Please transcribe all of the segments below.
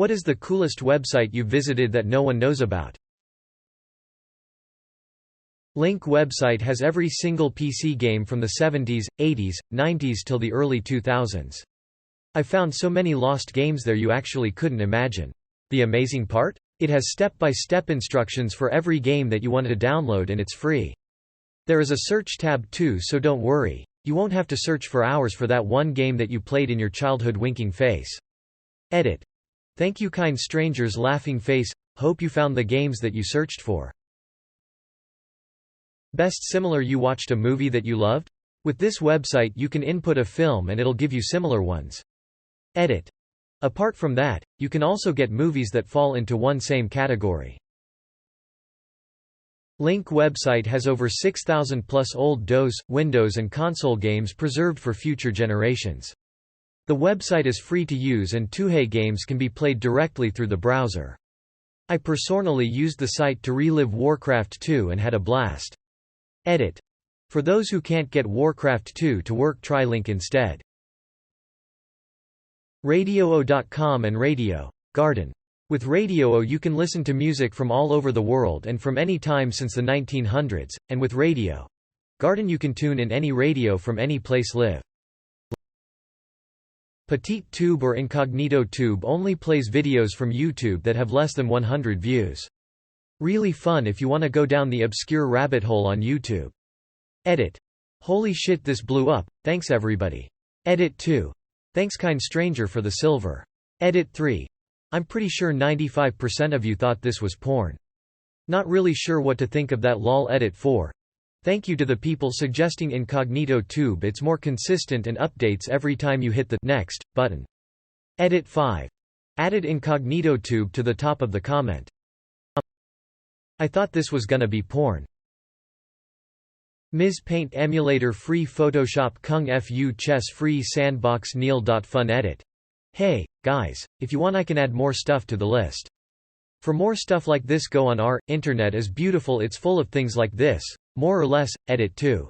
What is the coolest website you visited that no one knows about? Link website has every single PC game from the 70s, 80s, 90s till the early 2000s. I found so many lost games there you actually couldn't imagine. The amazing part? It has step-by-step instructions for every game that you want to download and it's free. There is a search tab too, so don't worry. You won't have to search for hours for that one game that you played in your childhood winking face. Edit. Thank you kind strangers laughing face, hope you found the games that you searched for. Best similar you watched a movie that you loved? With this website you can input a film and it'll give you similar ones. Edit. Apart from that, you can also get movies that fall into one same category. Link website has over 6,000 plus old DOS, Windows and console games preserved for future generations. The website is free to use and Touhou games can be played directly through the browser. I personally used the site to relive Warcraft 2 and had a blast. Edit. For those who can't get Warcraft 2 to work, try Link instead. Radio.com and Radio Garden. With Radio you can listen to music from all over the world and from any time since the 1900s, and with Radio Garden you can tune in any radio from any place live. Petite Tube or Incognito Tube only plays videos from YouTube that have less than 100 views. Really fun if you want to go down the obscure rabbit hole on YouTube. Edit. Holy shit, this blew up, thanks everybody. Edit 2. Thanks kind stranger for the silver. Edit 3. I'm pretty sure 95% of you thought this was porn. Not really sure what to think of that lol. Edit 4. Thank you to the people suggesting Incognito Tube, it's more consistent and updates every time you hit the next button. Edit 5. Added Incognito Tube to the top of the comment. I thought this was gonna be porn. Ms. Paint Emulator Free Photoshop Kung Fu Chess Free Sandbox Neil.fun. Edit. Hey, guys, if you want I can add more stuff to the list. For more stuff like this go on our internet is beautiful, it's full of things like this, more or less. Edit 2.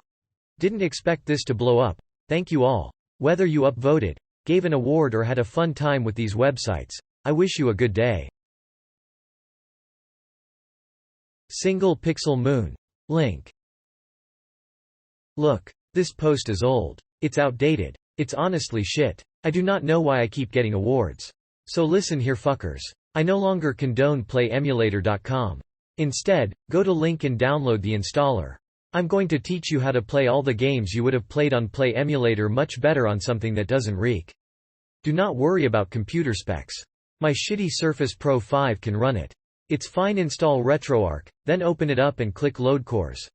Didn't expect this to blow up. Thank you all. Whether you upvoted, gave an award or had a fun time with these websites, I wish you a good day. Single Pixel Moon. Link. Look, this post is old. It's outdated. It's honestly shit. I do not know why I keep getting awards. So listen here fuckers. I no longer condone playemulator.com. Instead, go to link and download the installer. I'm going to teach you how to play all the games you would have played on Play Emulator much better on something that doesn't reek. Do not worry about computer specs. My shitty Surface Pro 5 can run it. It's fine. Install RetroArch, then open it up and click Load Cores.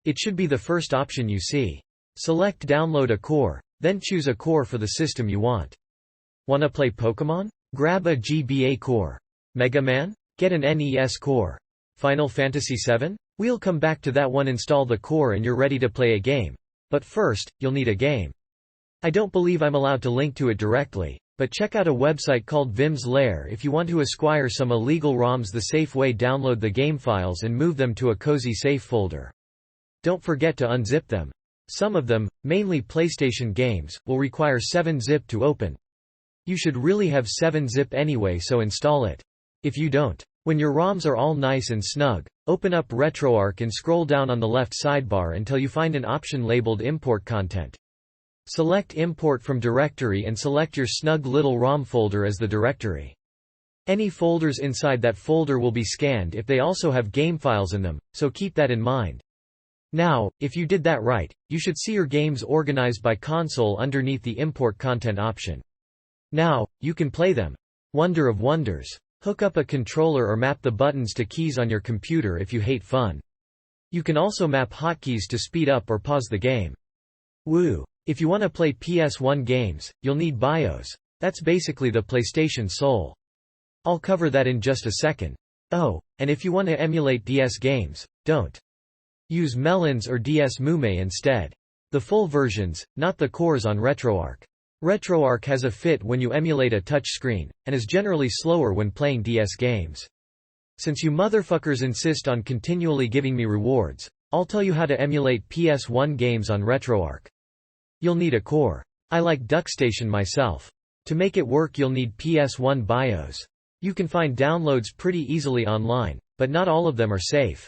It should be the first option you see. Select Download a core, then choose a core for the system you want. Wanna play Pokémon? Grab a GBA core. Mega Man? Get an NES core. Final Fantasy VII? We'll come back to that one. Install the core and you're ready to play a game. But first, you'll need a game. I don't believe I'm allowed to link to it directly, but check out a website called Vim's Lair if you want to acquire some illegal ROMs the safe way. Download the game files and move them to a cozy safe folder. Don't forget to unzip them. Some of them, mainly PlayStation games, will require 7-zip to open. You should really have 7-zip anyway, so install it. If you don't, when your ROMs are all nice and snug, open up RetroArch and scroll down on the left sidebar until you find an option labeled Import Content. Select Import from Directory and select your snug little ROM folder as the directory. Any folders inside that folder will be scanned if they also have game files in them, so keep that in mind. Now, if you did that right, you should see your games organized by console underneath the Import Content option. Now, you can play them. Wonder of wonders. Hook up a controller or map the buttons to keys on your computer if you hate fun. You can also map hotkeys to speed up or pause the game. Woo! If you want to play PS1 games, you'll need BIOS. That's basically the PlayStation Soul. I'll cover that in just a second. Oh, and if you want to emulate DS games, don't. Use Melons or DS Mume instead. The full versions, not the cores on RetroArch. RetroArch has a fit when you emulate a touchscreen, and is generally slower when playing DS games. Since you motherfuckers insist on continually giving me rewards, I'll tell you how to emulate PS1 games on RetroArch. You'll need a core. I like DuckStation myself. To make it work you'll need PS1 BIOS. You can find downloads pretty easily online, but not all of them are safe.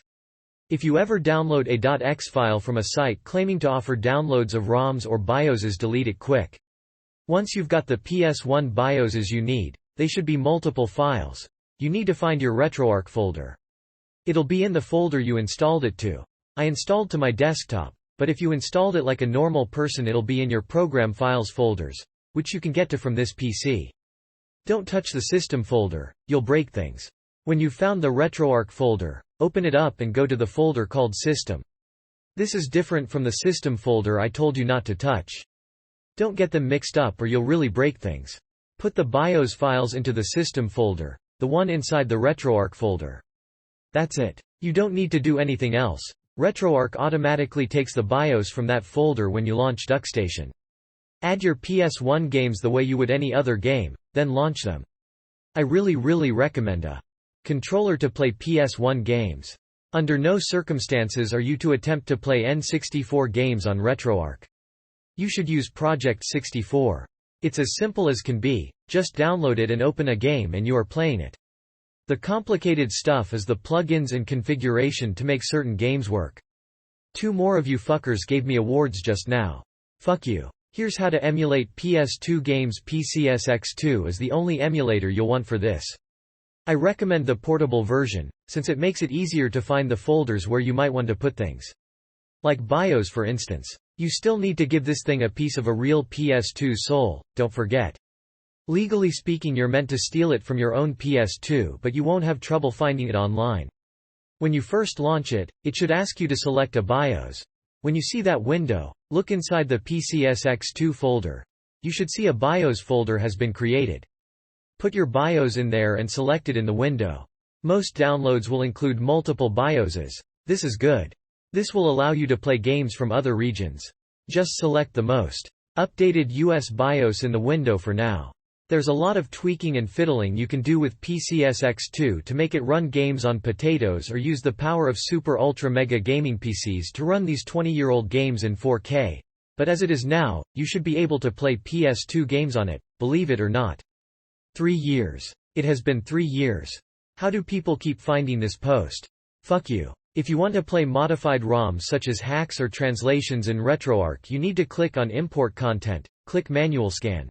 If you ever download a .exe file from a site claiming to offer downloads of ROMs or BIOSes, delete it quick. Once you've got the PS1 BIOSes you need, they should be multiple files. You need to find your RetroArch folder. It'll be in the folder you installed it to. I installed to my desktop, but if you installed it like a normal person it'll be in your Program Files folders, which you can get to from this PC. Don't touch the System folder, you'll break things. When you've found the RetroArch folder, open it up and go to the folder called System. This is different from the System folder I told you not to touch. Don't get them mixed up or you'll really break things. Put the BIOS files into the System folder, the one inside the RetroArch folder. That's it. You don't need to do anything else. RetroArch automatically takes the BIOS from that folder when you launch DuckStation. Add your PS1 games the way you would any other game, then launch them. I really recommend a controller to play PS1 games. Under no circumstances are you to attempt to play N64 games on RetroArch. You should use Project 64. It's as simple as can be, just download it and open a game and you are playing it. The complicated stuff is the plugins and configuration to make certain games work. 2 more of you fuckers gave me awards just now. Fuck you. Here's how to emulate PS2 games. PCSX2 is the only emulator you'll want for this. I recommend the portable version, since it makes it easier to find the folders where you might want to put things. Like BIOS for instance. You still need to give this thing a piece of a real PS2 soul, don't forget. Legally speaking you're meant to steal it from your own PS2 but you won't have trouble finding it online. When you first launch it, it should ask you to select a BIOS. When you see that window, look inside the PCSX2 folder. You should see a BIOS folder has been created. Put your BIOS in there and select it in the window. Most downloads will include multiple BIOSes. This is good. This will allow you to play games from other regions. Just select the most updated US BIOS in the window for now. There's a lot of tweaking and fiddling you can do with PCSX2 to make it run games on potatoes or use the power of super ultra mega gaming PCs to run these 20-year-old games in 4K. But as it is now, you should be able to play PS2 games on it, believe it or not. 3 years. It has been 3 years. How do people keep finding this post? Fuck you. If you want to play modified ROMs such as hacks or translations in RetroArch, you need to click on Import Content, click Manual Scan.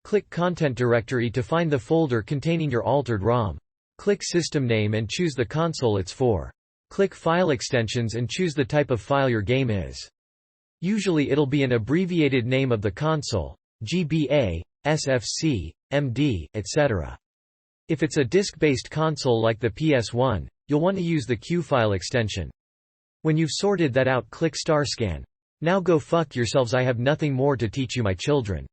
Click Content Directory to find the folder containing your altered ROM. Click System Name and choose the console it's for. Click File Extensions and choose the type of file your game is. Usually it'll be an abbreviated name of the console, GBA, SFC, MD, etc. If it's a disk-based console like the PS1, you'll want to use the QFile extension. When you've sorted that out, click StarScan. Now go fuck yourselves. I have nothing more to teach you, my children.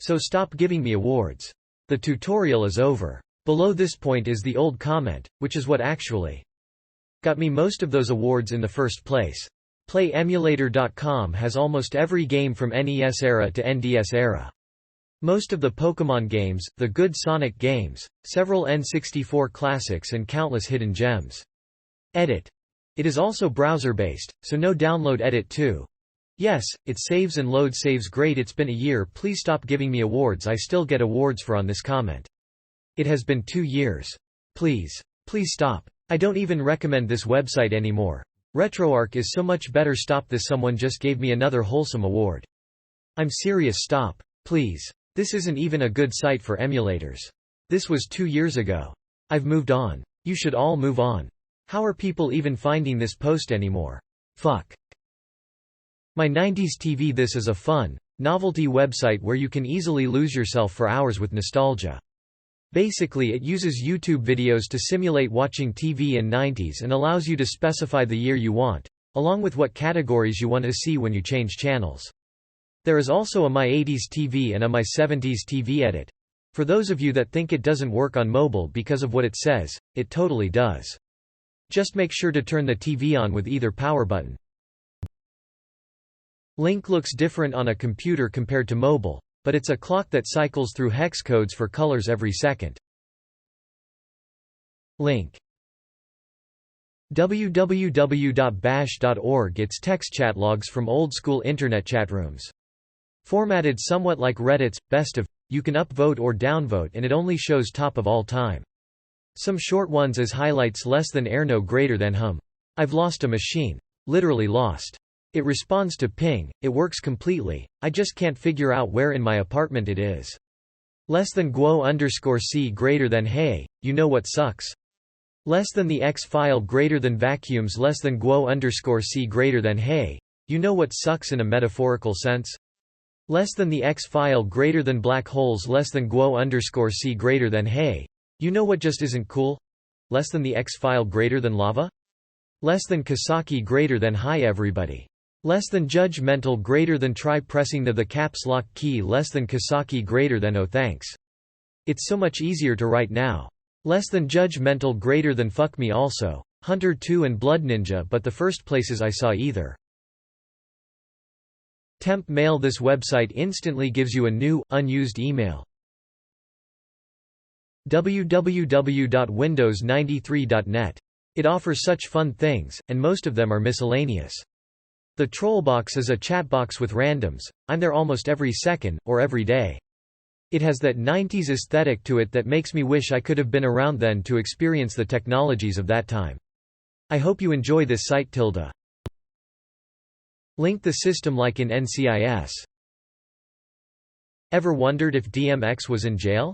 So stop giving me awards. The tutorial is over. Below this point is the old comment, which is what actually got me most of those awards in the first place. PlayEmulator.com has almost every game from NES era to NDS era. Most of the Pokémon games, the good Sonic games, several N64 classics and countless hidden gems. Edit. It is also browser-based, so no download edit too. Yes, it saves and load saves great. It's been a year. Please stop giving me awards. I still get awards for on this comment. It has been 2 years. Please stop. I don't even recommend this website anymore. RetroArch is so much better. Stop this. Someone just gave me another wholesome award. I'm serious. Stop. Please. This isn't even a good site for emulators. This was 2 years ago. I've moved on. You should all move on. How are people even finding this post anymore? Fuck. My 90s TV. This is a fun, novelty website where you can easily lose yourself for hours with nostalgia. Basically it uses YouTube videos to simulate watching TV in 90s and allows you to specify the year you want, along with what categories you want to see when you change channels. There is also a My 80s TV and a My 70s TV edit. For those of you that think it doesn't work on mobile because of what it says, it totally does. Just make sure to turn the TV on with either power button. Link looks different on a computer compared to mobile, but it's a clock that cycles through hex codes for colors every second. Link. www.bash.org. It's text chat logs from old school internet chat rooms. Formatted somewhat like Reddit's best of, you can upvote or downvote and it only shows top of all time. Some short ones as highlights less than air no greater than hum. I've lost a machine. Literally lost. It responds to ping, it works completely, I just can't figure out where in my apartment it is. Less than guo_c greater than hey, you know what sucks? Less than the X file greater than vacuums less than guo_c greater than hey, you know what sucks in a metaphorical sense? Less than the X file greater than black holes less than guo_c greater than hey, you know what just isn't cool? Less than the X file greater than lava? Less than Kasaki greater than hi everybody. Less than judgmental greater than try pressing the caps lock key less than Kasaki greater than oh thanks. It's so much easier to write now. Less than judgmental greater than fuck me also. Hunter 2 and Blood Ninja but the first places I saw either. Temp mail. This website instantly gives you a new, unused email. www.windows93.net. It offers such fun things, and most of them are miscellaneous. The Trollbox is a chatbox with randoms, I'm there almost every second, or every day. It has that 90s aesthetic to it that makes me wish I could have been around then to experience the technologies of that time. I hope you enjoy this site. Link the system like in NCIS. Ever wondered if DMX was in jail?